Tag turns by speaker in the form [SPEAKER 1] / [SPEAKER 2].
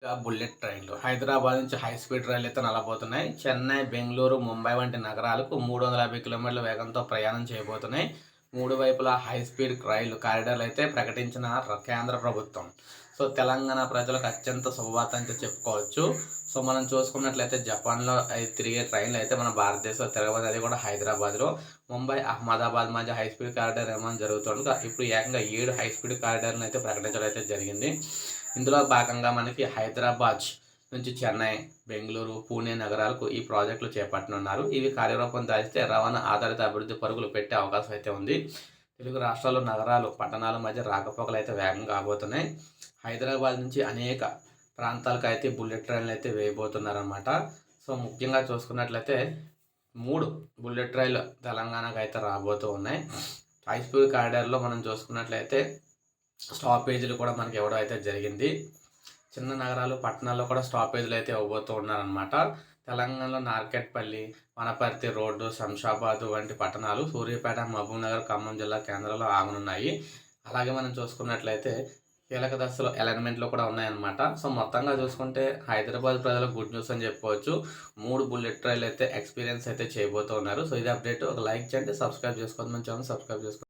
[SPEAKER 1] Bullet ట్రైన్‌లు. హైదరాబాద్ నుంచి high speed రైళ్లయితే నడవబోతున్నాయి. Chennai, Bengaluru, Mumbai వంటి నగరాలకు 350 కిలోమీటర్ల వేగంతో ప్రయాణం చేయబోతున్నాయి. 3 వైపులా హై స్పీడ్ రైలు కారిడార్‌లయితే ప్రకటించిన కేంద్ర ప్రభుత్వం. తెలంగాణ ప్రజలకు అత్యంత శుభవార్త అని చెప్పుకోవచ్చు. మనం చూసుకున్నట్లయితే జపాన్‌లో తిరిగే ట్రైన్‌లయితే మన భారతదేశంలో తిరగబోతాయి. అది కూడా హైదరాబాద్‌లో. ముంబై, అహ్మదాబాద్ మధ్య హై స్పీడ్ కారిడార్ నిర్మాణం జరుగుతుంది. ఇప్పుడు ఏకంగా 7 హై స్పీడ్ కారిడార్‌లను అయితే ప్రకటించడం అయితే జరిగింది. ఇందులో భాగంగా మనకి హైదరాబాద్ నుంచి చెన్నై, బెంగుళూరు, పూణే నగరాలకు ఈ ప్రాజెక్టులు చేపట్టనున్నారు. ఇవి కార్యరూపం దాల్చితే రవాణా ఆధారిత అభివృద్ధి పరుగులు పెట్టే అవకాశం అయితే ఉంది. తెలుగు రాష్ట్రాల్లో నగరాలు, పట్టణాల మధ్య రాకపోకలు అయితే వేగంగా కాబోతున్నాయి. హైదరాబాద్ నుంచి అనేక ప్రాంతాలకు అయితే బుల్లెట్ ట్రైన్లు అయితే వేయబోతున్నారన్నమాట. ముఖ్యంగా చూసుకున్నట్లయితే 3 బుల్లెట్ రైళ్లు తెలంగాణకు అయితే రాబోతూ ఉన్నాయి. హై స్పీడ్ కారిడార్లో మనం చూసుకున్నట్లయితే స్టాపేజీలు కూడా మనకి ఇవ్వడం అయితే జరిగింది. చిన్న నగరాలు, పట్టణాల్లో కూడా స్టాపేజీలు అయితే ఇవ్వబోతూ ఉన్నారనమాట. తెలంగాణలో నార్కెట్పల్లి, వనపర్తి రోడ్డు, శంషాబాద్ వంటి పట్టణాలు, సూర్యాపేట, మహబూబ్‌నగర్, ఖమ్మం జిల్లా కేంద్రాల్లో ఆగనున్నాయి. అలాగే మనం చూసుకున్నట్లయితే కీలక దశలో అలైన్మెంట్‌లో కూడా ఉన్నాయన్నమాట. మొత్తంగా చూసుకుంటే హైదరాబాద్ ప్రజలకు గుడ్ న్యూస్ అని చెప్పుకోవచ్చు. 3 బుల్లెట్ రైళ్లు అయితే ఎక్స్‌పీరియన్స్ అయితే చేయబోతున్నారు. ఇది అప్డేట్. ఒక లైక్ చేయండి, సబ్స్క్రైబ్ చేసుకోండి. మన ఛానల్ సబ్స్క్రైబ్ చేసుకోండి.